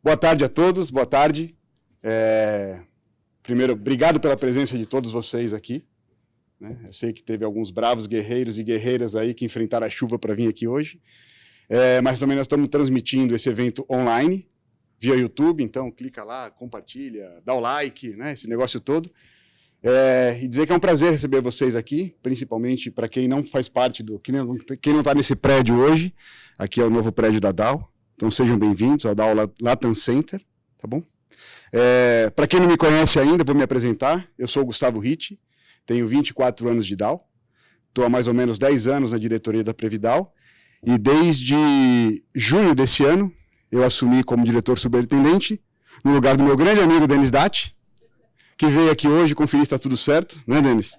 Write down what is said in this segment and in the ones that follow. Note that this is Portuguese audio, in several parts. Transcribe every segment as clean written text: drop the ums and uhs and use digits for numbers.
Boa tarde a todos, boa tarde. Primeiro, obrigado pela presença de todos vocês aqui. Eu sei que teve alguns bravos guerreiros e guerreiras aí que enfrentaram a chuva para vir aqui hoje. Mas também nós estamos transmitindo esse evento online, via YouTube, então clica lá, compartilha, dá o like, né, esse negócio todo. E dizer que é um prazer receber vocês aqui, principalmente para quem não faz parte quem não está nesse prédio hoje. Aqui é o novo prédio da Dow, então sejam bem-vindos ao Dow Latam Center, tá bom? Para quem não me conhece ainda, vou me apresentar. Eu sou o Gustavo Ritti, tenho 24 anos de Dow, estou há mais ou menos 10 anos na diretoria da Previdal, e desde junho desse ano eu assumi como diretor superintendente, no lugar do meu grande amigo Denis Datti, que veio aqui hoje conferir se está tudo certo, né, Denis?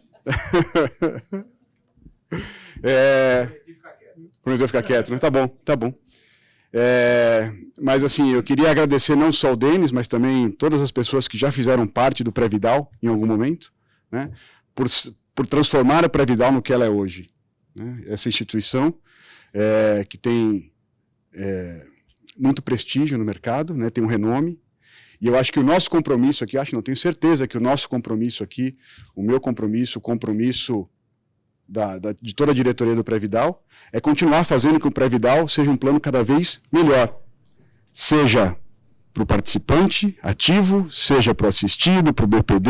Prometeu ficar quieto, né? Tá bom, tá bom. Mas assim, eu queria agradecer não só o Denis, mas também todas as pessoas que já fizeram parte do Previdal em algum momento, né, por transformar a Previdal no que ela é hoje, né? Essa instituição que tem muito prestígio no mercado, né, tem um renome. E eu acho que o nosso compromisso aqui, tenho certeza que o nosso compromisso aqui, o meu compromisso, o compromisso de toda a diretoria do Previdal, é continuar fazendo com que o Previdal seja um plano cada vez melhor. Seja para o participante ativo, seja para o assistido, para o BPD,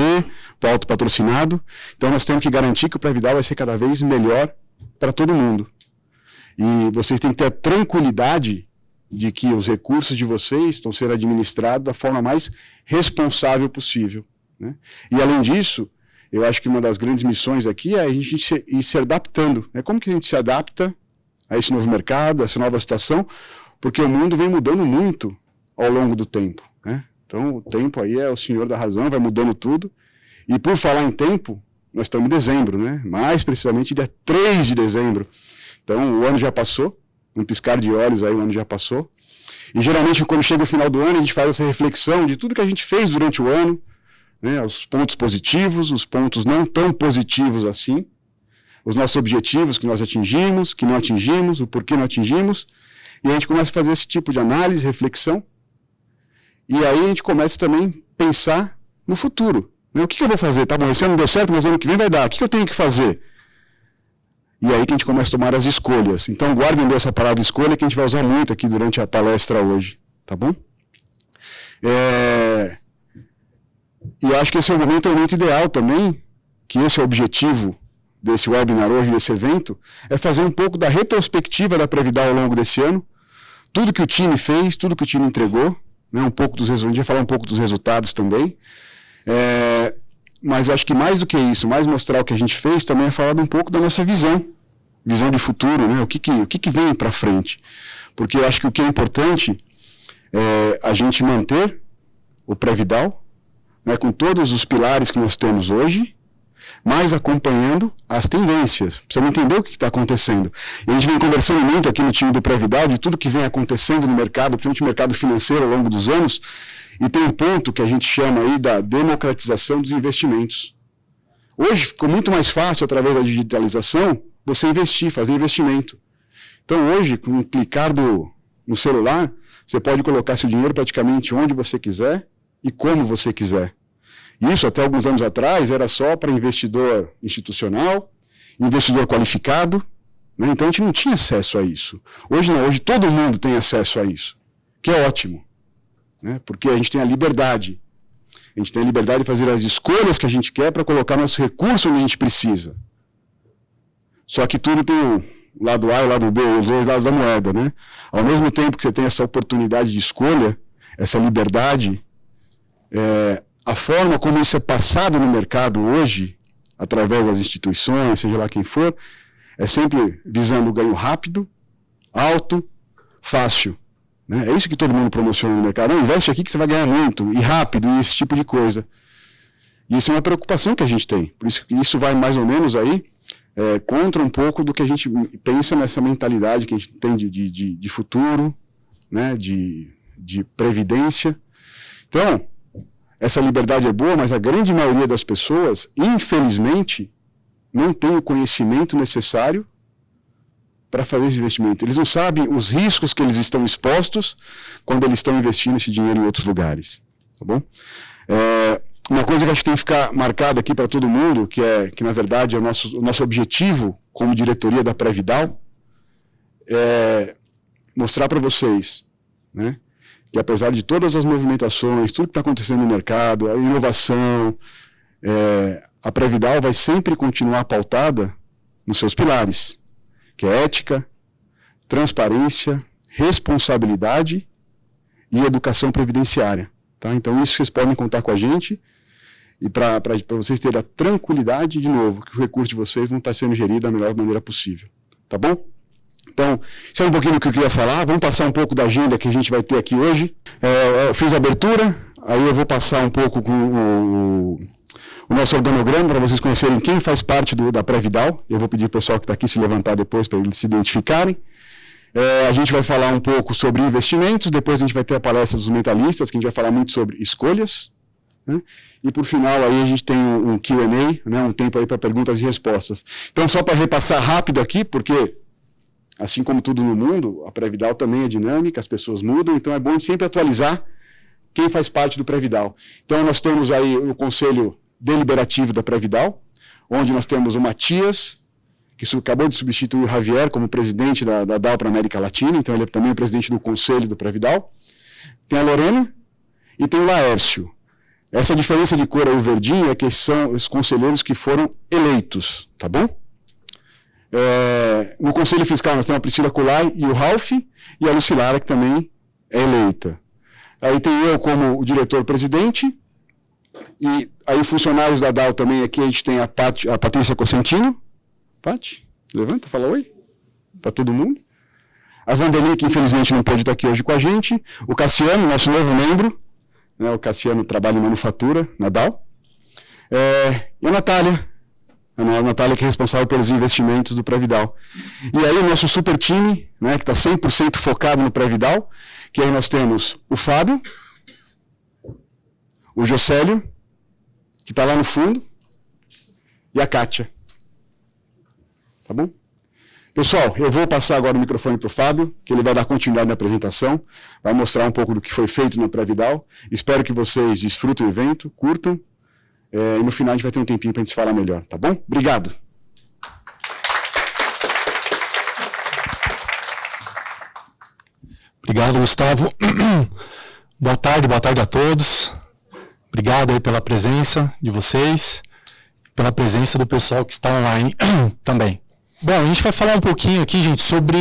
para o autopatrocinado. Então nós temos que garantir que o Previdal vai ser cada vez melhor para todo mundo. E vocês têm que ter a tranquilidade de que os recursos de vocês estão sendo administrados da forma mais responsável possível, né? E, além disso, eu acho que uma das grandes missões aqui é a gente ir se adaptando, né? Como que a gente se adapta a esse novo mercado, a essa nova situação? Porque o mundo vem mudando muito ao longo do tempo, né? Então, o tempo aí é o senhor da razão, vai mudando tudo. E, por falar em tempo, nós estamos em dezembro, né? Mais precisamente dia 3 de dezembro. Então, o ano já passou. Um piscar de olhos aí, o ano já passou. E geralmente, quando chega o final do ano, a gente faz essa reflexão de tudo que a gente fez durante o ano, né, os pontos positivos, os pontos não tão positivos assim, os nossos objetivos que nós atingimos, que não atingimos, o porquê não atingimos, e a gente começa a fazer esse tipo de análise, reflexão, e aí a gente começa também a pensar no futuro. Né, o que eu vou fazer? Tá bom, esse ano não deu certo, mas ano que vem vai dar. O que eu tenho que fazer? E aí que a gente começa a tomar as escolhas. Então, guardem bem essa palavra escolha, que a gente vai usar muito aqui durante a palestra hoje. Tá bom? E acho que esse é o momento ideal também, que esse é o objetivo desse webinar hoje, desse evento, é fazer um pouco da retrospectiva da Previdal ao longo desse ano, tudo que o time fez, tudo que o time entregou, né, um dia falar um pouco dos resultados também. Mas eu acho que mais do que isso, mais mostrar o que a gente fez, também é falar um pouco da nossa visão de futuro, né? O que vem para frente. Porque eu acho que o que é importante é a gente manter o Previdal, né, com todos os pilares que nós temos hoje, mas acompanhando as tendências. Precisa entender o que está acontecendo. E a gente vem conversando muito aqui no time do Previdal de tudo que vem acontecendo no mercado, principalmente no mercado financeiro ao longo dos anos, e tem um ponto que a gente chama aí da democratização dos investimentos. Hoje ficou muito mais fácil, através da digitalização, você investir, fazer investimento. Então hoje, com um clicar no celular, você pode colocar seu dinheiro praticamente onde você quiser e como você quiser. Isso, até alguns anos atrás, era só para investidor institucional, investidor qualificado, né? Então a gente não tinha acesso a isso. Hoje não, hoje todo mundo tem acesso a isso, que é ótimo, né? Porque a gente tem a liberdade. A gente tem a liberdade de fazer as escolhas que a gente quer para colocar nosso recurso onde a gente precisa. Só que tudo tem o lado A e o lado B, os dois lados da moeda, né? Ao mesmo tempo que você tem essa oportunidade de escolha, essa liberdade, a forma como isso é passado no mercado hoje, através das instituições, seja lá quem for, é sempre visando o ganho rápido, alto, fácil. Né? É isso que todo mundo promociona no mercado. Não, investe aqui que você vai ganhar muito, e rápido, e esse tipo de coisa. E isso é uma preocupação que a gente tem. Por isso que isso vai mais ou menos aí contra um pouco do que a gente pensa nessa mentalidade que a gente tem de futuro, né? de previdência. Então, essa liberdade é boa, mas a grande maioria das pessoas, infelizmente, não tem o conhecimento necessário para fazer esse investimento. Eles não sabem os riscos que eles estão expostos quando eles estão investindo esse dinheiro em outros lugares. Tá bom? Uma coisa que acho que tem que ficar marcado aqui para todo mundo, que na verdade é o nosso objetivo como diretoria da Previdal, é mostrar para vocês, né, que apesar de todas as movimentações, tudo que está acontecendo no mercado, a inovação, a Previdal vai sempre continuar pautada nos seus pilares, que é ética, transparência, responsabilidade e educação previdenciária. Tá? Então, isso vocês podem contar com a gente e para vocês terem a tranquilidade, de novo, que os recursos de vocês vão estar sendo geridos da melhor maneira possível. Tá bom? Então, isso é um pouquinho do que eu queria falar. Vamos passar um pouco da agenda que a gente vai ter aqui hoje. Eu fiz a abertura, aí eu vou passar um pouco com o nosso organograma para vocês conhecerem quem faz parte da Previdal. Eu vou pedir para o pessoal que está aqui se levantar depois para eles se identificarem. A gente vai falar um pouco sobre investimentos, depois a gente vai ter a palestra dos mentalistas, que a gente vai falar muito sobre escolhas, né? E por final aí a gente tem um Q&A, né? Um tempo aí para perguntas e respostas. Então só para repassar rápido aqui, porque assim como tudo no mundo, a Previdal também é dinâmica, as pessoas mudam, então é bom sempre atualizar quem faz parte do Previdal. Então nós temos aí o Conselho Deliberativo da Previdal, onde nós temos o Matias, que acabou de substituir o Javier como presidente da DAO para a América Latina, então ele é também o presidente do Conselho do Previdal. Tem a Lorena e tem o Laércio. Essa diferença de cor aí, o verdinho, é que são os conselheiros que foram eleitos, tá bom? No Conselho Fiscal nós temos a Priscila Kulai e o Ralph, e a Lucilara, que também é eleita. Aí tem eu como o diretor-presidente, e aí funcionários da DAO também, aqui a gente tem a Patrícia Cosentino. Pati, levanta, fala oi para todo mundo. A Vandeli, que infelizmente não pôde estar aqui hoje com a gente. O Cassiano, nosso novo membro, né, o Cassiano trabalha em manufatura na DAO. E a Natália, que é responsável pelos investimentos do Previdal. E aí o nosso super time, né, que está 100% focado no Previdal, que aí nós temos o Fábio, o Jocélio, que está lá no fundo, e a Kátia. Tá bom? Pessoal, eu vou passar agora o microfone para o Fábio, que ele vai dar continuidade na apresentação, vai mostrar um pouco do que foi feito no Previdal. Espero que vocês desfrutem o evento, curtam, e no final a gente vai ter um tempinho para a gente falar melhor, tá bom? Obrigado. Obrigado, Gustavo. Boa tarde a todos. Obrigado aí pela presença de vocês, pela presença do pessoal que está online também. Bom, a gente vai falar um pouquinho aqui, gente, sobre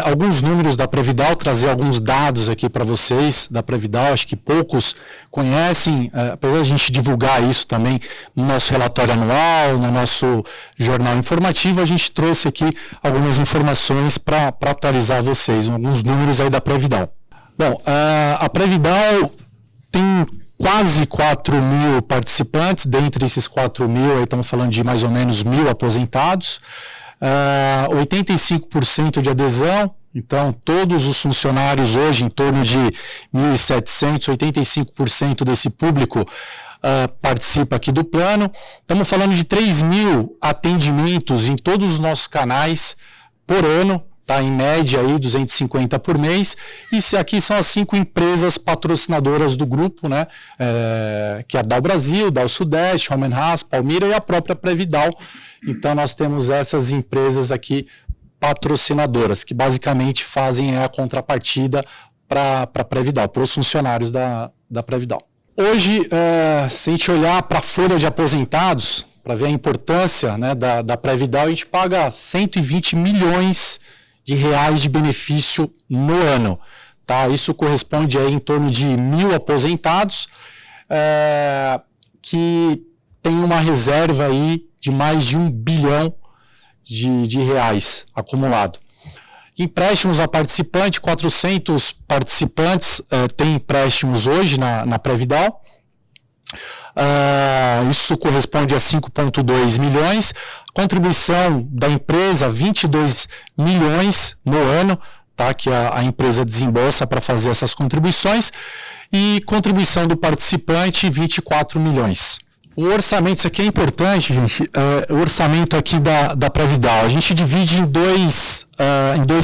alguns números da Previdal, trazer alguns dados aqui para vocês da Previdal. Acho que poucos conhecem, apesar de a gente divulgar isso também no nosso relatório anual, no nosso jornal informativo, a gente trouxe aqui algumas informações para atualizar vocês, alguns números aí da Previdal. Bom, a Previdal tem quase 4 mil participantes, dentre esses 4 mil, aí estamos falando de mais ou menos 1.000 aposentados, 85% de adesão, então todos os funcionários hoje, em torno de 1.700, 85% desse público participa aqui do plano. Estamos falando de 3.000 atendimentos em todos os nossos canais por ano, tá, em média aí 250 por mês, e aqui são as 5 empresas patrocinadoras do grupo, né, que é a DAO Brasil, DAO Sudeste, Home & Haas, Palmira e a própria Previdal. Então nós temos essas empresas aqui patrocinadoras, que basicamente fazem a contrapartida para a Previdal, para os funcionários da Previdal. Hoje, se a gente olhar para a folha de aposentados, para ver a importância, né, da Previdal, a gente paga 120 milhões de reais de benefício no ano. Tá? Isso corresponde aí em torno de 1.000 aposentados que tem uma reserva aí de mais de 1 bilhão de reais acumulado. Empréstimos a participante, 400 participantes têm empréstimos hoje na Previdal. Isso corresponde a 5,2 milhões. Contribuição da empresa, 22 milhões no ano, tá, que a empresa desembolsa para fazer essas contribuições. E contribuição do participante, 24 milhões. O orçamento, isso aqui é importante, gente, o orçamento aqui da Previdal, a gente divide em dois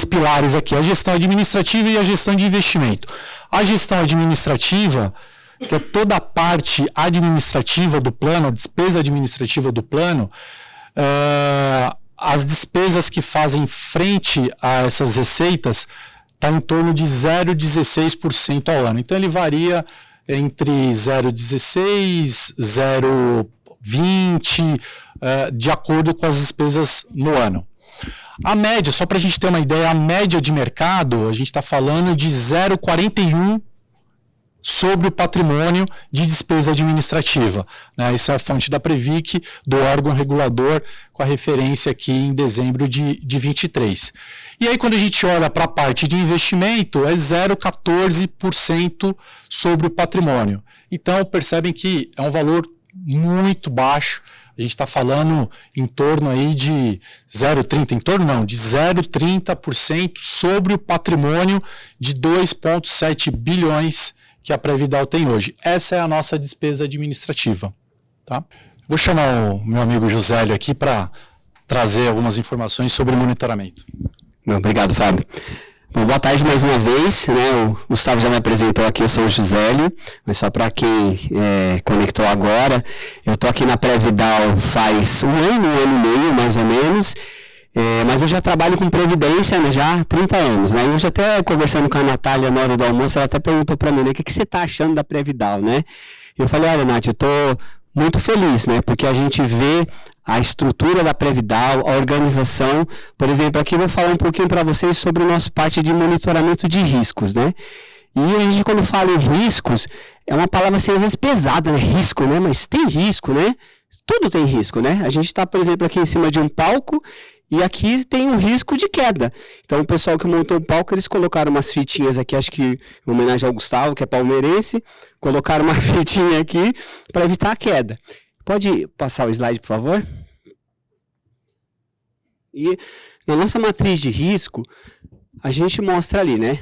pilares aqui, a gestão administrativa e a gestão de investimento. A gestão administrativa, que é toda a parte administrativa do plano, a despesa administrativa do plano, as despesas que fazem frente a essas receitas está em torno de 0,16% ao ano. Então, ele varia entre 0,16%, 0,20%, de acordo com as despesas no ano. A média, só para a gente ter uma ideia, a média de mercado, a gente está falando de 0,41% sobre o patrimônio de despesa administrativa. Né? Essa é a fonte da Previc, do órgão regulador, com a referência aqui em dezembro de 23. E aí, quando a gente olha para a parte de investimento, é 0,14% sobre o patrimônio. Então, percebem que é um valor muito baixo. A gente está falando em torno aí de 0,30% sobre o patrimônio de 2,7 bilhões que a Previdal tem hoje. Essa é a nossa despesa administrativa. Tá? Vou chamar o meu amigo Jusélio aqui para trazer algumas informações sobre o monitoramento. Obrigado, Fábio. Bom, boa tarde mais uma vez. Né? O Gustavo já me apresentou aqui, eu sou o Jusélio, mas só para quem conectou agora, eu estou aqui na Previdal faz um ano e meio, mais ou menos. Mas eu já trabalho com previdência, né, já há 30 anos, né? Hoje até conversando com a Natália na hora do almoço, ela até perguntou para mim, né, o que você está achando da Previdal, né? Eu falei, olha, Nath, eu estou muito feliz, né? Porque a gente vê a estrutura da Previdal, a organização. Por exemplo, aqui eu vou falar um pouquinho para vocês sobre a nossa parte de monitoramento de riscos, né? E a gente, quando fala em riscos, é uma palavra assim, às vezes pesada, né? Risco, né? Mas tem risco, né? Tudo tem risco, né? A gente está, por exemplo, aqui em cima de um palco e aqui tem um risco de queda. Então, o pessoal que montou o palco, eles colocaram umas fitinhas aqui, acho que em homenagem ao Gustavo, que é palmeirense, colocaram uma fitinha aqui para evitar a queda. Pode passar o slide, por favor? E na nossa matriz de risco, a gente mostra ali, né?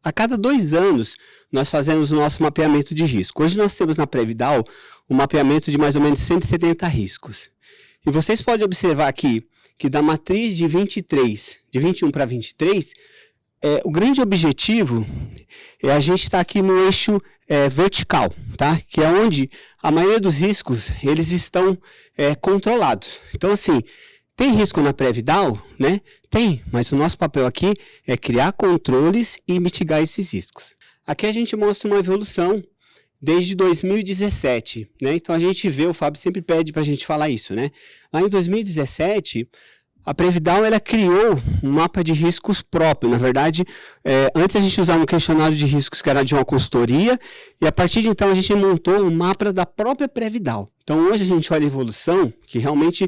A cada 2 anos, nós fazemos o nosso mapeamento de risco. Hoje nós temos na Previdal um mapeamento de mais ou menos 170 riscos. E vocês podem observar aqui que da matriz de 21 para 23, o grande objetivo é a gente estar aqui no eixo vertical, tá? Que é onde a maioria dos riscos eles estão controlados. Então, assim, tem risco na Previdal, né? Tem, mas o nosso papel aqui é criar controles e mitigar esses riscos. Aqui a gente mostra uma evolução desde 2017, né? Então a gente vê, o Fábio sempre pede para a gente falar isso, né? Lá em 2017, a Previdal ela criou um mapa de riscos próprio. Na verdade, antes a gente usava um questionário de riscos que era de uma consultoria, e a partir de então a gente montou um mapa da própria Previdal. Então hoje a gente olha a evolução, que realmente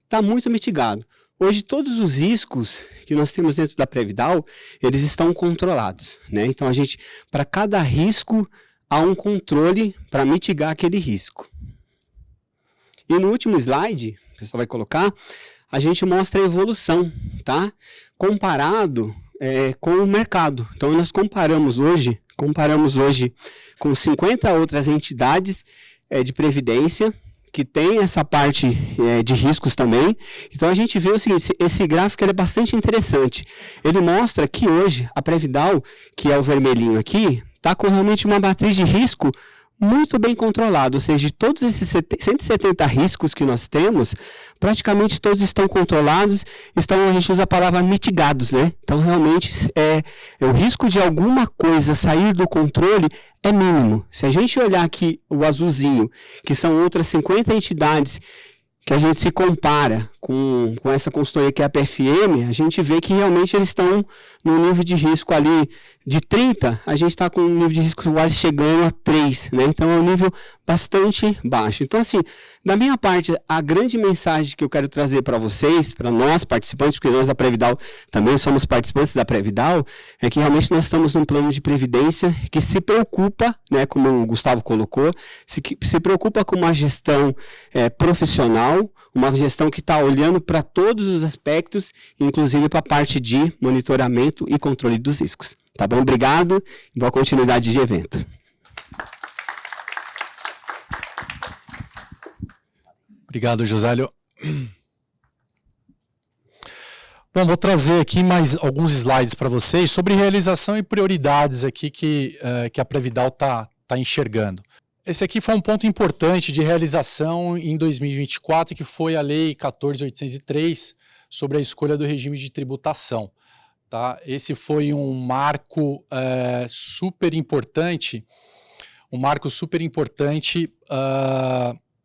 está muito mitigado. Hoje todos os riscos que nós temos dentro da Previdal, eles estão controlados, né? Então a gente, para cada risco, há um controle para mitigar aquele risco. E no último slide, o pessoal vai colocar, a gente mostra a evolução, tá? Comparado com o mercado. Então, nós comparamos hoje com 50 outras entidades de previdência, que tem essa parte de riscos também. Então, a gente vê o seguinte, esse gráfico é bastante interessante. Ele mostra que hoje, a Previdal, que é o vermelhinho aqui, está com realmente uma matriz de risco muito bem controlada, ou seja, de todos esses 170 riscos que nós temos, praticamente todos estão controlados, a gente usa a palavra mitigados, né? Então, realmente, o risco de alguma coisa sair do controle é mínimo. Se a gente olhar aqui o azulzinho, que são outras 50 entidades que a gente se compara com essa consultoria que é a PFM, a gente vê que realmente eles estão no nível de risco ali de 30, a gente está com um nível de risco quase chegando a 3, né? Então é um nível bastante baixo. Então, assim, da minha parte, a grande mensagem que eu quero trazer para vocês, para nós participantes, porque nós da Previdal também somos participantes da Previdal, é que realmente nós estamos num plano de previdência que se preocupa, né, como o Gustavo colocou, se preocupa com uma gestão profissional, uma gestão que está olhando para todos os aspectos, inclusive para a parte de monitoramento e controle dos riscos. Tá bom? Obrigado e boa continuidade de evento. Obrigado, Josélio. Bom, vou trazer aqui mais alguns slides para vocês sobre realização e prioridades aqui que a Previdal está enxergando. Esse aqui foi um ponto importante de realização em 2024, que foi a Lei 14.803 sobre a escolha do regime de tributação. Tá? Esse foi um marco super importante,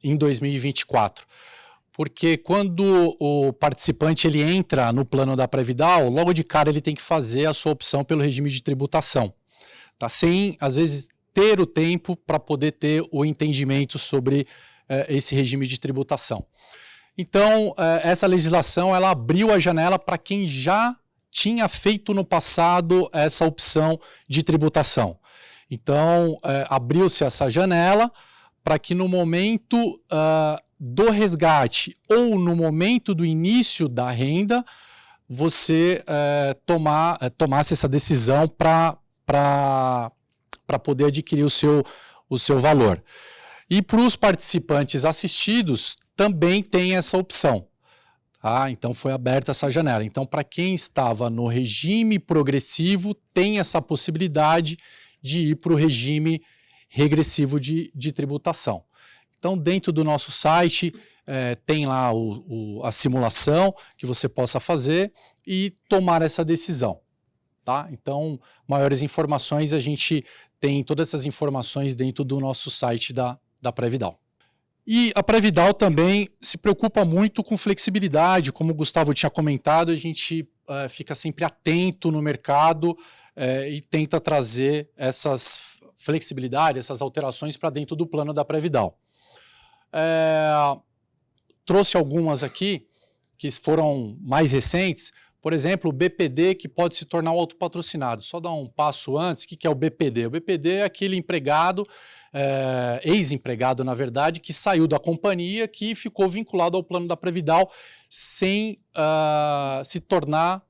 em 2024. Porque quando o participante ele entra no plano da Previdal, logo de cara ele tem que fazer a sua opção pelo regime de tributação. Tá? Sem, às vezes, ter o tempo para poder ter o entendimento sobre esse regime de tributação. Então, essa legislação ela abriu a janela para quem já tinha feito no passado essa opção de tributação. Então, abriu-se essa janela para que no momento do resgate ou no momento do início da renda, você tomasse essa decisão para poder adquirir o seu valor. E para os participantes assistidos, também tem essa opção. Tá? Então, foi aberta essa janela. Então, para quem estava no regime progressivo, tem essa possibilidade de ir para o regime regressivo de tributação. Então, dentro do nosso site, tem lá a simulação que você possa fazer e tomar essa decisão. Tá? Então, maiores informações, a gente tem todas essas informações dentro do nosso site da Previdal. E a Previdal também se preocupa muito com flexibilidade, como o Gustavo tinha comentado, a gente fica sempre atento no mercado e tenta trazer essas flexibilidades, essas alterações para dentro do plano da Previdal. Trouxe algumas aqui, que foram mais recentes, por exemplo, o BPD, que pode se tornar um autopatrocinado. Só dar um passo antes, o que é o BPD? O BPD é aquele empregado, ex-empregado, na verdade, que saiu da companhia, que ficou vinculado ao plano da Previdal sem se tornar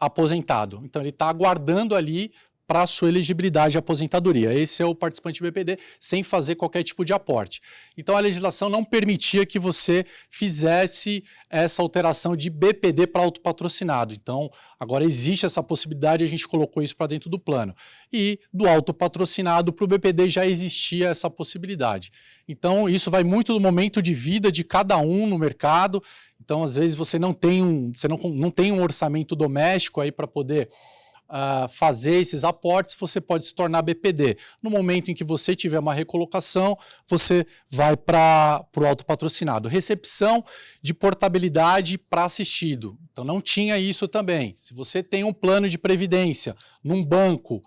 aposentado. Então, ele está aguardando ali para a sua elegibilidade à aposentadoria. Esse é o participante BPD, sem fazer qualquer tipo de aporte. Então, a legislação não permitia que você fizesse essa alteração de BPD para autopatrocinado. Então, agora existe essa possibilidade, a gente colocou isso para dentro do plano. E do autopatrocinado para o BPD já existia essa possibilidade. Então, isso vai muito do momento de vida de cada um no mercado. Então, às vezes, você não tem um orçamento doméstico aí para poder fazer esses aportes, você pode se tornar BPD. No momento em que você tiver uma recolocação, você vai para o autopatrocinado. Recepção de portabilidade para assistido. Então, não tinha isso também. Se você tem um plano de previdência num banco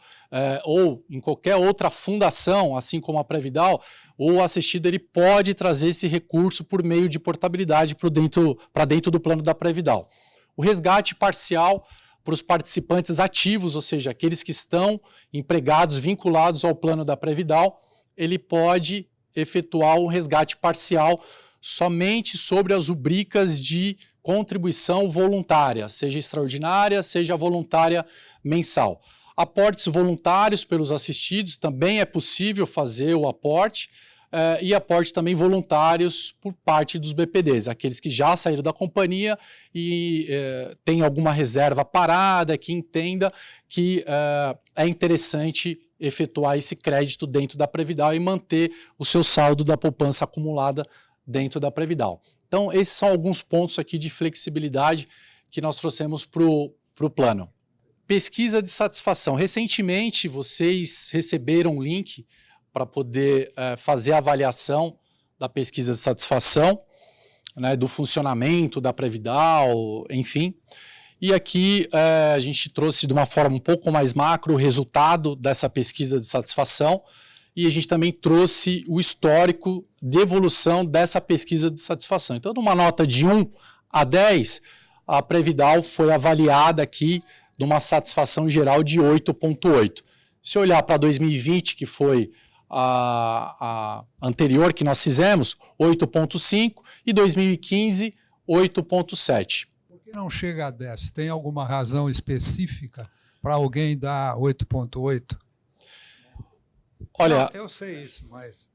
ou em qualquer outra fundação, assim como a Previdal, o assistido ele pode trazer esse recurso por meio de portabilidade para dentro do plano da Previdal. O resgate parcial para os participantes ativos, ou seja, aqueles que estão empregados, vinculados ao plano da Previdal, ele pode efetuar um resgate parcial somente sobre as rubricas de contribuição voluntária, seja extraordinária, seja voluntária mensal. Aportes voluntários pelos assistidos, também é possível fazer o aporte, e aporte também voluntários por parte dos BPDs, aqueles que já saíram da companhia e tem alguma reserva parada, que entenda que é interessante efetuar esse crédito dentro da Previdal e manter o seu saldo da poupança acumulada dentro da Previdal. Então, esses são alguns pontos aqui de flexibilidade que nós trouxemos para o plano. Pesquisa de satisfação. Recentemente, vocês receberam um link para poder fazer a avaliação da pesquisa de satisfação, né, do funcionamento da Previdal, enfim. E aqui a gente trouxe de uma forma um pouco mais macro o resultado dessa pesquisa de satisfação e a gente também trouxe o histórico de evolução dessa pesquisa de satisfação. Então, numa nota de 1 a 10, a Previdal foi avaliada aqui numa satisfação geral de 8,8. Se olhar para 2020, que foi a anterior que nós fizemos, 8,5, e 2015, 8,7. Por que não chega a 10? Tem alguma razão específica para alguém dar 8,8? Olha, eu sei isso, mas...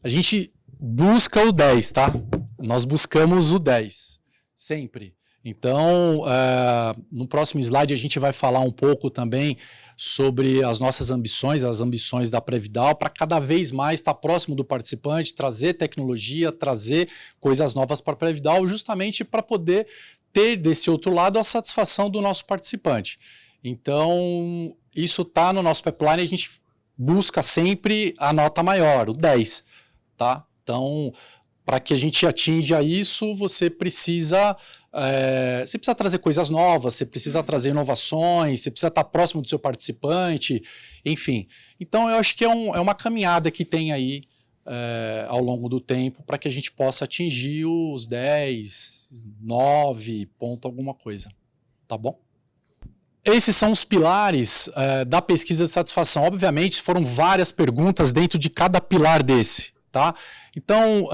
a gente busca o 10, tá? Nós buscamos o 10, sempre. Então, no próximo slide a gente vai falar um pouco também sobre as nossas ambições, as ambições da Previdal, para cada vez mais estar próximo do participante, trazer tecnologia, trazer coisas novas para a Previdal, justamente para poder ter desse outro lado a satisfação do nosso participante. Então, isso está no nosso pipeline, a gente busca sempre a nota maior, o 10, tá? Então, para que a gente atinja isso, você precisa trazer coisas novas, você precisa trazer inovações, você precisa estar próximo do seu participante, enfim. Então, eu acho que é uma caminhada que tem aí ao longo do tempo para que a gente possa atingir os 10, 9, ponto alguma coisa. Tá bom? Esses são os pilares da pesquisa de satisfação. Obviamente, foram várias perguntas dentro de cada pilar desse, tá? Então,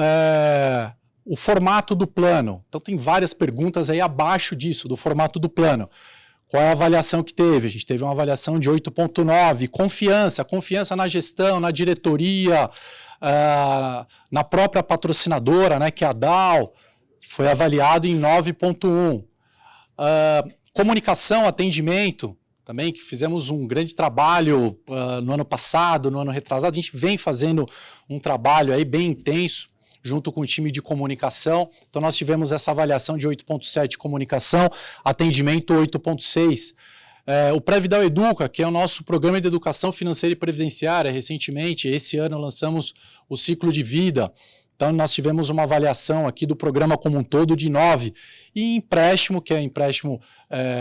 o formato do plano. Então, tem várias perguntas aí abaixo disso, do formato do plano. Qual é a avaliação que teve? A gente teve uma avaliação de 8,9. Confiança na gestão, na diretoria, na própria patrocinadora, né, que é a DAO, foi avaliado em 9,1. Comunicação, atendimento, também, que fizemos um grande trabalho no ano passado, no ano retrasado. A gente vem fazendo um trabalho aí bem intenso, junto com o time de comunicação. Então, nós tivemos essa avaliação de 8,7 comunicação, atendimento 8,6. O Previdal Educa, que é o nosso programa de educação financeira e previdenciária, recentemente, esse ano, lançamos o ciclo de vida. Então, nós tivemos uma avaliação aqui do programa como um todo de 9. E empréstimo, que é empréstimo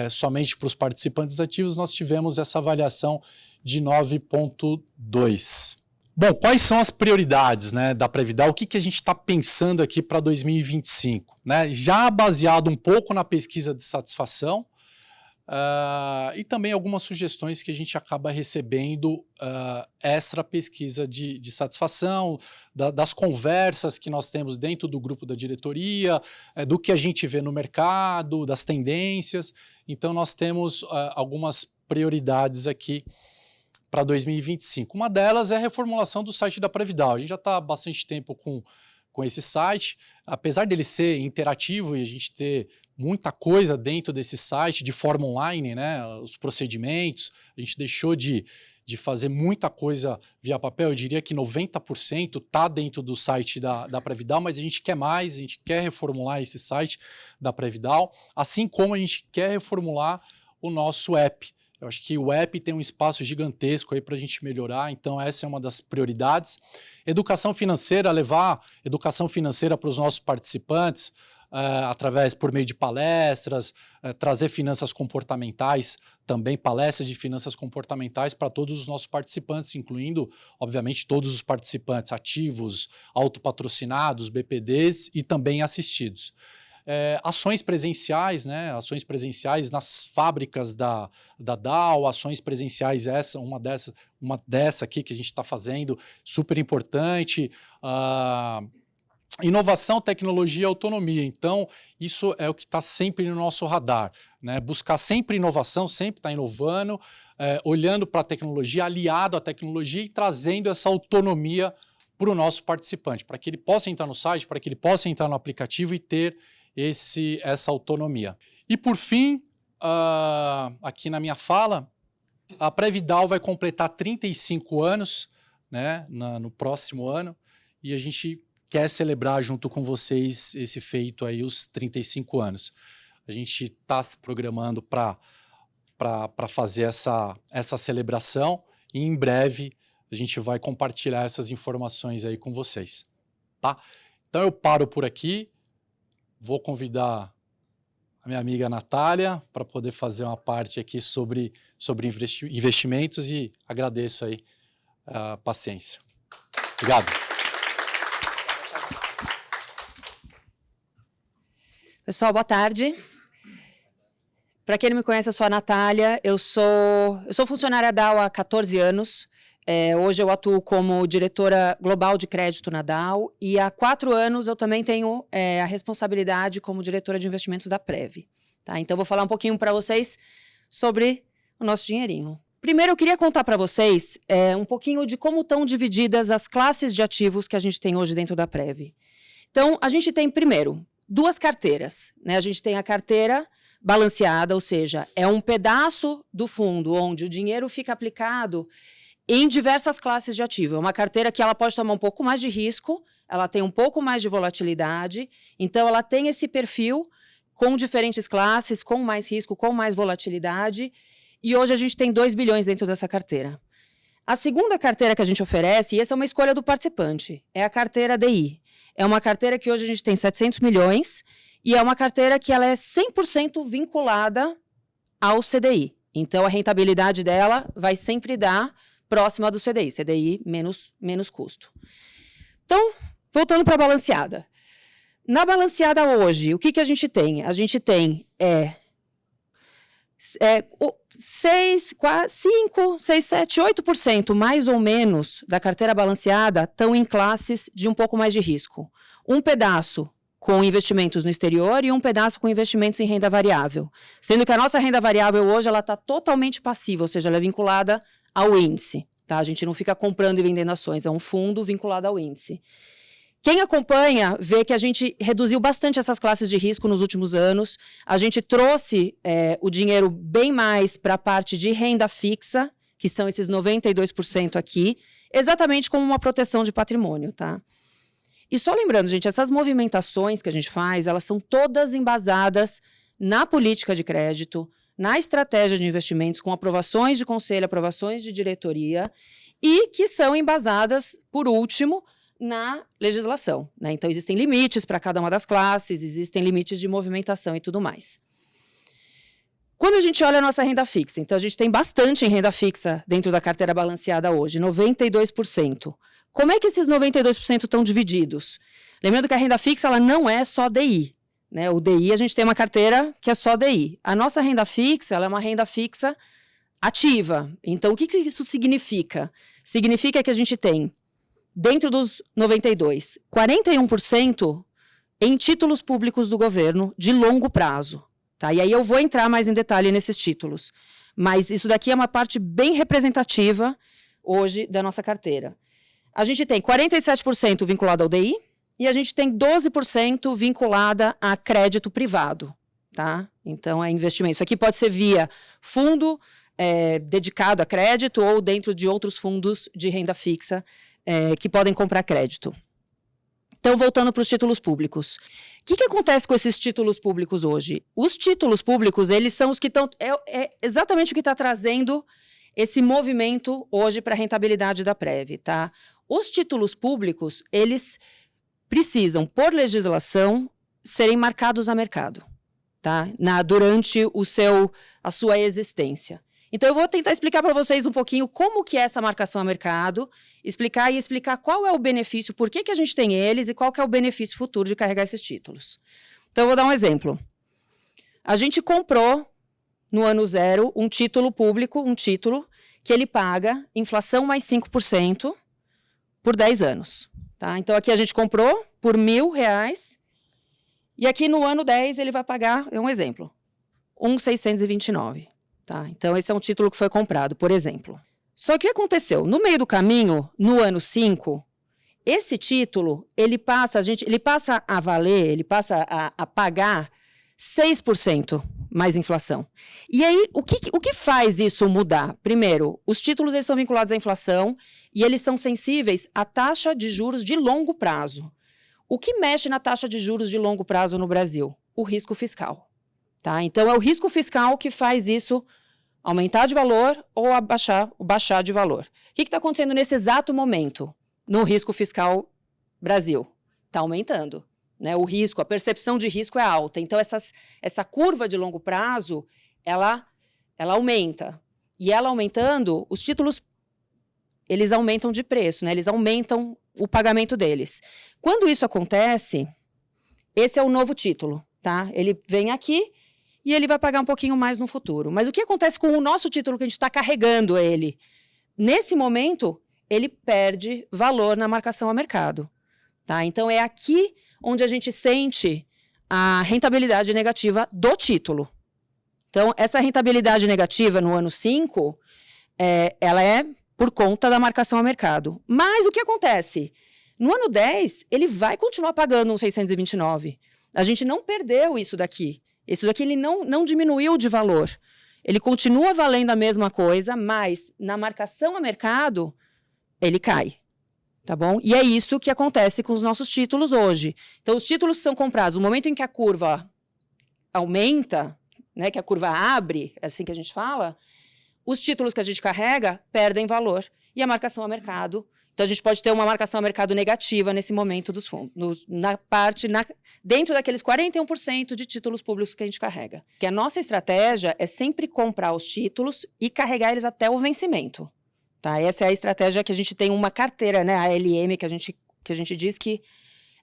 somente para os participantes ativos, nós tivemos essa avaliação de 9,2. Bom, quais são as prioridades, né, da Previdal? O que a gente está pensando aqui para 2025? Né? Já baseado um pouco na pesquisa de satisfação e também algumas sugestões que a gente acaba recebendo extra pesquisa de satisfação, das conversas que nós temos dentro do grupo da diretoria, do que a gente vê no mercado, das tendências. Então, nós temos algumas prioridades aqui para 2025. Uma delas é a reformulação do site da Previdal. A gente já está há bastante tempo com esse site, apesar dele ser interativo e a gente ter muita coisa dentro desse site de forma online, né? Os procedimentos, a gente deixou de fazer muita coisa via papel. Eu diria que 90% está dentro do site da Previdal, mas a gente quer mais, a gente quer reformular esse site da Previdal, assim como a gente quer reformular o nosso app. Eu acho que o app tem um espaço gigantesco aí para a gente melhorar, então essa é uma das prioridades. Educação financeira, levar educação financeira para os nossos participantes, por meio de palestras, trazer finanças comportamentais, também palestras de finanças comportamentais para todos os nossos participantes, incluindo, obviamente, todos os participantes ativos, autopatrocinados, BPDs e também assistidos. Ações presenciais, né? Ações presenciais nas fábricas da DAO, ações presenciais, uma dessa aqui que a gente está fazendo, super importante. Inovação, tecnologia e autonomia. Então, isso é o que está sempre no nosso radar, né? Buscar sempre inovação, sempre estar inovando, olhando para a tecnologia, aliado à tecnologia e trazendo essa autonomia para o nosso participante, para que ele possa entrar no site, para que ele possa entrar no aplicativo e ter essa autonomia. E por fim, aqui na minha fala, a Previdal vai completar 35 anos, né, no próximo ano, e a gente quer celebrar junto com vocês esse feito aí, os 35 anos. A gente está se programando para fazer essa celebração e em breve a gente vai compartilhar essas informações aí com vocês, tá? Então eu paro por aqui. Vou convidar a minha amiga Natália para poder fazer uma parte aqui sobre investimentos e agradeço aí a paciência. Obrigado. Pessoal, boa tarde. Para quem não me conhece, eu sou a Natália, eu sou funcionária da DAO há 14 anos. Hoje eu atuo como diretora global de crédito na DAO e há 4 anos eu também tenho a responsabilidade como diretora de investimentos da Prev. Tá? Então, eu vou falar um pouquinho para vocês sobre o nosso dinheirinho. Primeiro, eu queria contar para vocês um pouquinho de como estão divididas as classes de ativos que a gente tem hoje dentro da Prev. Então, a gente tem, primeiro, 2 carteiras, né? A gente tem a carteira balanceada, ou seja, é um pedaço do fundo onde o dinheiro fica aplicado em diversas classes de ativo. É uma carteira que ela pode tomar um pouco mais de risco, ela tem um pouco mais de volatilidade, então ela tem esse perfil com diferentes classes, com mais risco, com mais volatilidade, e hoje a gente tem 2 bilhões dentro dessa carteira. A segunda carteira que a gente oferece, e essa é uma escolha do participante, é a carteira DI. É uma carteira que hoje a gente tem 700 milhões, e é uma carteira que ela é 100% vinculada ao CDI. Então, a rentabilidade dela vai sempre dar próxima do CDI. CDI menos custo. Então, voltando para a balanceada. Na balanceada hoje, o que a gente tem? A gente tem 5, 6, 7, 8% mais ou menos da carteira balanceada estão em classes de um pouco mais de risco. Um pedaço com investimentos no exterior e um pedaço com investimentos em renda variável. Sendo que a nossa renda variável hoje está totalmente passiva, ou seja, ela é vinculada ao índice. Tá? A gente não fica comprando e vendendo ações, é um fundo vinculado ao índice. Quem acompanha vê que a gente reduziu bastante essas classes de risco nos últimos anos. A gente trouxe o dinheiro bem mais para a parte de renda fixa, que são esses 92% aqui, exatamente como uma proteção de patrimônio, tá? E só lembrando, gente, essas movimentações que a gente faz, elas são todas embasadas na política de crédito, na estratégia de investimentos, com aprovações de conselho, aprovações de diretoria, e que são embasadas, por último, na legislação, né? Então, existem limites para cada uma das classes, existem limites de movimentação e tudo mais. Quando a gente olha a nossa renda fixa, então a gente tem bastante em renda fixa dentro da carteira balanceada hoje, 92%. Como é que esses 92% estão divididos? Lembrando que a renda fixa ela não é só DI, né? O DI, a gente tem uma carteira que é só DI. A nossa renda fixa ela é uma renda fixa ativa. Então, o que isso significa? Significa que a gente tem, dentro dos 92%, 41% em títulos públicos do governo de longo prazo. Tá? E aí eu vou entrar mais em detalhe nesses títulos. Mas isso daqui é uma parte bem representativa hoje da nossa carteira. A gente tem 47% vinculado ao DI e a gente tem 12% vinculada a crédito privado. Tá? Então, é investimento. Isso aqui pode ser via fundo dedicado a crédito ou dentro de outros fundos de renda fixa que podem comprar crédito. Então, voltando para os títulos públicos. O que acontece com esses títulos públicos hoje? Os títulos públicos, eles são os que estão... É exatamente o que está trazendo esse movimento hoje para a rentabilidade da Prev, tá? Os títulos públicos, eles precisam, por legislação, serem marcados a mercado, tá? Durante a sua existência. Então, eu vou tentar explicar para vocês um pouquinho como que é essa marcação a mercado, explicar qual é o benefício, por que a gente tem eles e qual que é o benefício futuro de carregar esses títulos. Então, eu vou dar um exemplo. A gente comprou, no ano 0, um título público, um título que ele paga inflação mais 5% por 10 anos. Tá? Então, aqui a gente comprou por R$1.000 e aqui no ano 10 ele vai pagar, um exemplo, 1.629. Tá? Então, esse é um título que foi comprado, por exemplo. Só que o que aconteceu? No meio do caminho, no ano 5, esse título, ele passa a valer, ele passa a pagar 6% mais inflação. E aí, o que faz isso mudar? Primeiro, os títulos eles são vinculados à inflação e eles são sensíveis à taxa de juros de longo prazo. O que mexe na taxa de juros de longo prazo no Brasil? O risco fiscal. Tá? Então, é o risco fiscal que faz isso aumentar de valor ou baixar de valor. O que está acontecendo nesse exato momento no risco fiscal Brasil? Está aumentando. Né? O risco, a percepção de risco é alta. Então, essa curva de longo prazo, ela aumenta. E ela aumentando, os títulos, eles aumentam de preço, né? Eles aumentam o pagamento deles. Quando isso acontece, esse é o novo título. Tá? Ele vem aqui e ele vai pagar um pouquinho mais no futuro. Mas o que acontece com o nosso título que a gente está carregando ele? Nesse momento, ele perde valor na marcação a mercado. Tá? Então, é aqui onde a gente sente a rentabilidade negativa do título. Então, essa rentabilidade negativa no ano 5, ela é por conta da marcação a mercado. Mas o que acontece? No ano 10, ele vai continuar pagando um 629. A gente não perdeu isso daqui. Isso daqui ele não diminuiu de valor. Ele continua valendo a mesma coisa, mas na marcação a mercado, ele cai. Tá bom? E é isso que acontece com os nossos títulos hoje. Então, os títulos são comprados no momento em que a curva aumenta, né, que a curva abre, é assim que a gente fala, os títulos que a gente carrega perdem valor. E a marcação a mercado. Então, a gente pode ter uma marcação a mercado negativa nesse momento dos fundos, dentro daqueles 41% de títulos públicos que a gente carrega. Que a nossa estratégia é sempre comprar os títulos e carregar eles até o vencimento. Tá? Essa é a estratégia que a gente tem uma carteira, né, a LM, que a gente diz que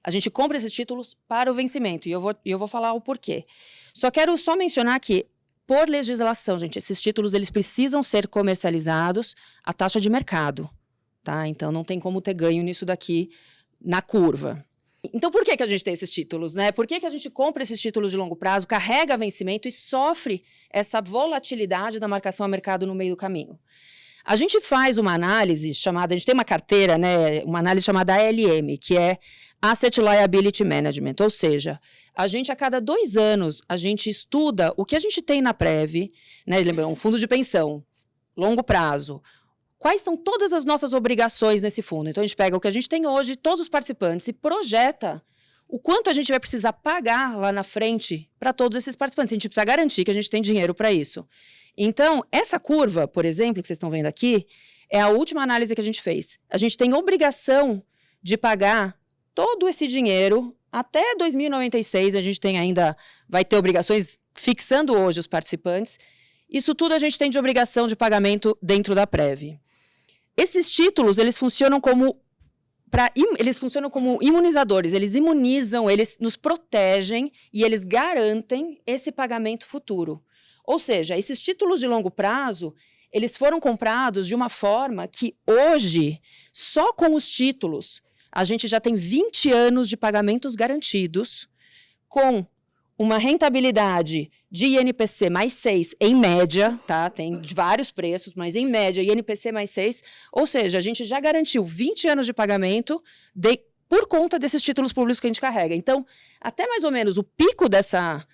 a gente compra esses títulos para o vencimento. E eu vou falar o porquê. Só quero mencionar que, por legislação, gente, esses títulos eles precisam ser comercializados à taxa de mercado. Tá? Então, não tem como ter ganho nisso daqui na curva. Então, por que a gente tem esses títulos? Né? Por que a gente compra esses títulos de longo prazo, carrega vencimento e sofre essa volatilidade da marcação a mercado no meio do caminho? A gente faz uma análise chamada, a gente tem uma carteira, né, uma análise chamada ALM, que é Asset Liability Management, ou seja, a gente a cada 2 anos, a gente estuda o que a gente tem na Prev, né, lembra, um fundo de pensão, longo prazo, quais são todas as nossas obrigações nesse fundo. Então, a gente pega o que a gente tem hoje, todos os participantes, e projeta o quanto a gente vai precisar pagar lá na frente para todos esses participantes. A gente precisa garantir que a gente tem dinheiro para isso. Então, essa curva, por exemplo, que vocês estão vendo aqui, é a última análise que a gente fez. A gente tem obrigação de pagar todo esse dinheiro até 2096. A gente vai ter obrigações fixando hoje os participantes. Isso tudo a gente tem de obrigação de pagamento dentro da Prev. Esses títulos, eles funcionam como imunizadores, eles imunizam, eles nos protegem e eles garantem esse pagamento futuro. Ou seja, esses títulos de longo prazo, eles foram comprados de uma forma que hoje, só com os títulos, a gente já tem 20 anos de pagamentos garantidos, com uma rentabilidade de INPC mais 6, em média, tá? Tem vários preços, mas em média, INPC mais 6, ou seja, a gente já garantiu 20 anos de pagamento por conta desses títulos públicos que a gente carrega. Então, até mais ou menos o pico dessa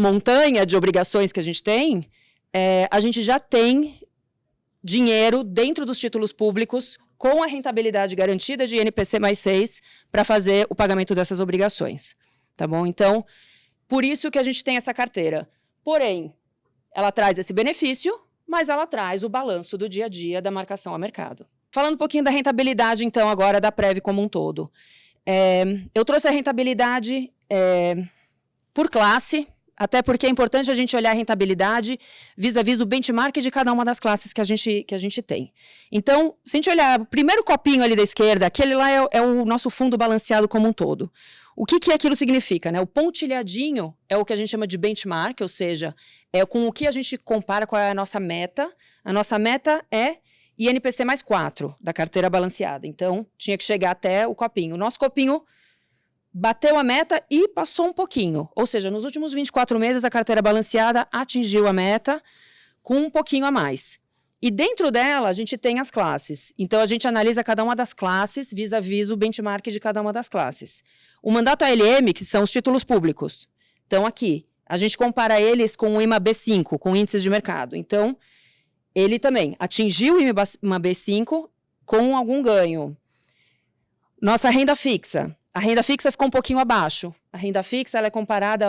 montanha de obrigações que a gente tem, a gente já tem dinheiro dentro dos títulos públicos com a rentabilidade garantida de INPC mais 6 para fazer o pagamento dessas obrigações. Tá bom? Então, por isso que a gente tem essa carteira. Porém, ela traz esse benefício, mas ela traz o balanço do dia a dia da marcação a mercado. Falando um pouquinho da rentabilidade, então, agora da Prev como um todo. Eu trouxe a rentabilidade por classe, até porque é importante a gente olhar a rentabilidade vis-à-vis o benchmark de cada uma das classes que a gente tem. Então, se a gente olhar o primeiro copinho ali da esquerda, aquele lá é o nosso fundo balanceado como um todo. O que aquilo significa? Né? O pontilhadinho é o que a gente chama de benchmark, ou seja, é com o que a gente compara qual é a nossa meta. A nossa meta é INPC mais 4 da carteira balanceada. Então, tinha que chegar até o copinho. O nosso copinho bateu a meta e passou um pouquinho. Ou seja, nos últimos 24 meses, a carteira balanceada atingiu a meta com um pouquinho a mais. E dentro dela, a gente tem as classes. Então, a gente analisa cada uma das classes vis-à-vis o benchmark de cada uma das classes. O mandato ALM, que são os títulos públicos, estão aqui. A gente compara eles com o IMAB5, com índices de mercado. Então, ele também atingiu o IMAB5 com algum ganho. Nossa renda fixa. A renda fixa ficou um pouquinho abaixo. A renda fixa ela é comparada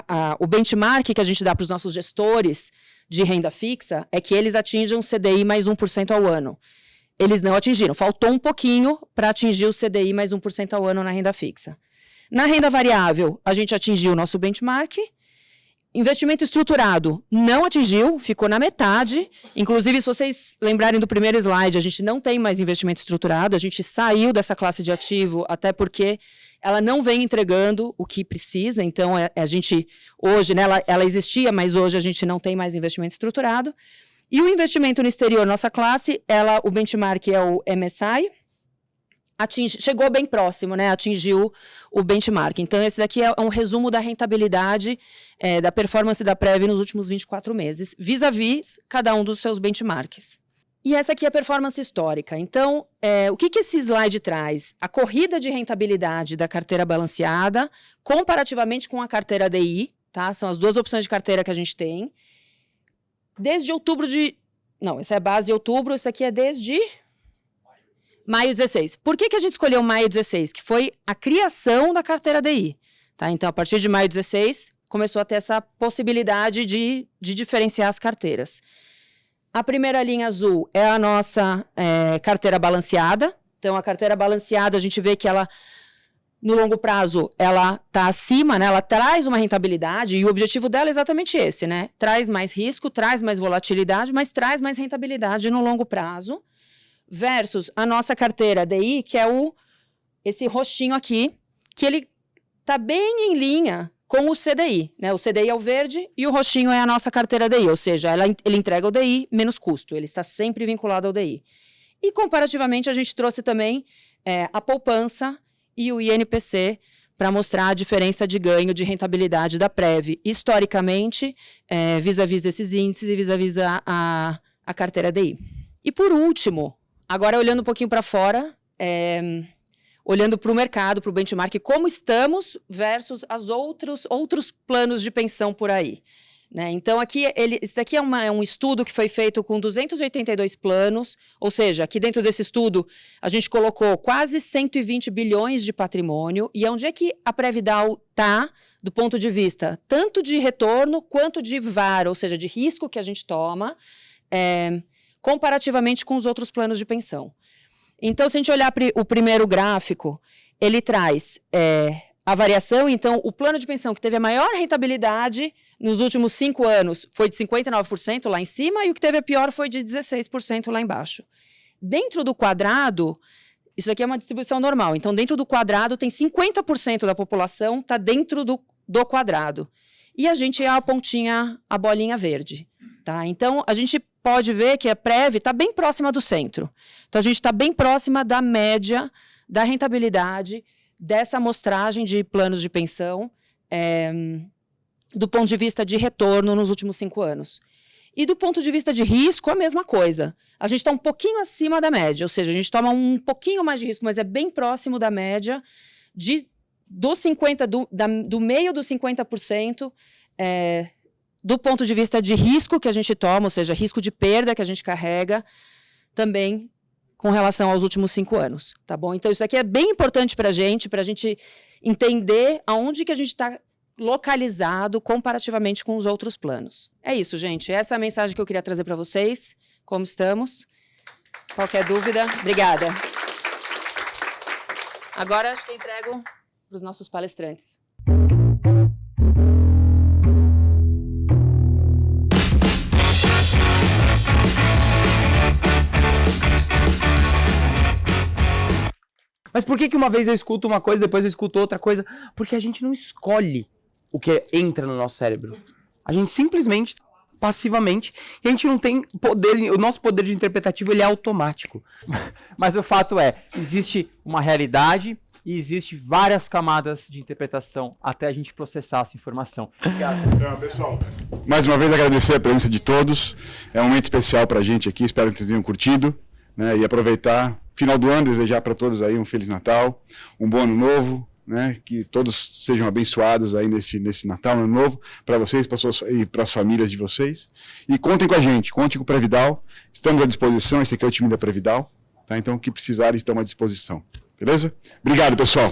ao benchmark que a gente dá para os nossos gestores de renda fixa, é que eles atinjam CDI mais 1% ao ano. Eles não atingiram, faltou um pouquinho para atingir o CDI mais 1% ao ano na renda fixa. Na renda variável, a gente atingiu o nosso benchmark. Investimento estruturado não atingiu, ficou na metade. Inclusive, se vocês lembrarem do primeiro slide, a gente não tem mais investimento estruturado, a gente saiu dessa classe de ativo, até porque ela não vem entregando o que precisa. Então, a gente, hoje, né, ela existia, mas hoje a gente não tem mais investimento estruturado. E o investimento no exterior, nossa classe, o benchmark é o MSI, chegou bem próximo, né? Atingiu o benchmark. Então, esse daqui é um resumo da rentabilidade, da performance da Prev nos últimos 24 meses, vis-à-vis cada um dos seus benchmarks. E essa aqui é a performance histórica. Então, o que esse slide traz? A corrida de rentabilidade da carteira balanceada comparativamente com a carteira DI, tá? São as duas opções de carteira que a gente tem. Desde outubro de... Não, essa é a base de outubro, isso aqui é desde... Maio 16. Por que a gente escolheu maio 16? Que foi a criação da carteira DI. Tá? Então, a partir de maio 16, começou a ter essa possibilidade de diferenciar as carteiras. A primeira linha azul é a nossa carteira balanceada. Então, a carteira balanceada, a gente vê que ela, no longo prazo, ela está acima, né? Ela traz uma rentabilidade e o objetivo dela é exatamente esse, né? Traz mais risco, traz mais volatilidade, mas traz mais rentabilidade no longo prazo. Versus a nossa carteira DI, que é esse roxinho aqui, que ele está bem em linha com o CDI, né? O CDI é o verde e o roxinho é a nossa carteira DI, ou seja, ele entrega o DI menos custo, ele está sempre vinculado ao DI. E comparativamente a gente trouxe também a poupança e o INPC para mostrar a diferença de ganho de rentabilidade da Prev, historicamente, vis-à-vis desses índices e vis-à-vis a carteira DI. E por último, agora olhando um pouquinho para fora, olhando para o mercado, para o benchmark, como estamos versus os outros planos de pensão por aí. Né? Então, esse daqui é um estudo que foi feito com 282 planos, ou seja, aqui dentro desse estudo a gente colocou quase 120 bilhões de patrimônio, e onde é que a Previdal está do ponto de vista tanto de retorno quanto de VaR, ou seja, de risco que a gente toma, comparativamente com os outros planos de pensão. Então, se a gente olhar o primeiro gráfico, ele traz a variação. Então, o plano de pensão que teve a maior rentabilidade nos últimos 5 anos foi de 59% lá em cima, e o que teve a pior foi de 16% lá embaixo. Dentro do quadrado, isso aqui é uma distribuição normal. Então, dentro do quadrado, tem 50% da população está dentro do quadrado. E a gente é a pontinha, a bolinha verde. Tá? Então, a gente pode ver que a Prev está bem próxima do centro. Então, a gente está bem próxima da média da rentabilidade dessa amostragem de planos de pensão do ponto de vista de retorno nos últimos 5 anos. E do ponto de vista de risco, a mesma coisa. A gente está um pouquinho acima da média, ou seja, a gente toma um pouquinho mais de risco, mas é bem próximo da média do meio dos 50%, do ponto de vista de risco que a gente toma, ou seja, risco de perda que a gente carrega, também com relação aos últimos 5 anos, tá bom? Então, isso aqui é bem importante para a gente entender aonde que a gente está localizado comparativamente com os outros planos. É isso, gente. Essa é a mensagem que eu queria trazer para vocês. Como estamos? Qualquer dúvida? Obrigada. Agora, acho que eu entrego para os nossos palestrantes. Mas por que uma vez eu escuto uma coisa, depois eu escuto outra coisa? Porque a gente não escolhe o que entra no nosso cérebro. A gente simplesmente, passivamente, e a gente não tem poder, o nosso poder de interpretativo ele é automático. Mas o fato é, existe uma realidade e existe várias camadas de interpretação até a gente processar essa informação. Obrigado. Pessoal, mais uma vez agradecer a presença de todos. É um momento especial para a gente aqui, espero que vocês tenham curtido, né, e aproveitar, final do ano, desejar para todos aí um Feliz Natal, um bom Ano Novo, né, que todos sejam abençoados aí nesse Natal, Ano Novo, para vocês e para as famílias de vocês. E contem com a gente, contem com o Previdal, estamos à disposição, esse aqui é o time da Previdal, tá? Então o que precisarem estamos à disposição, beleza? Obrigado, pessoal.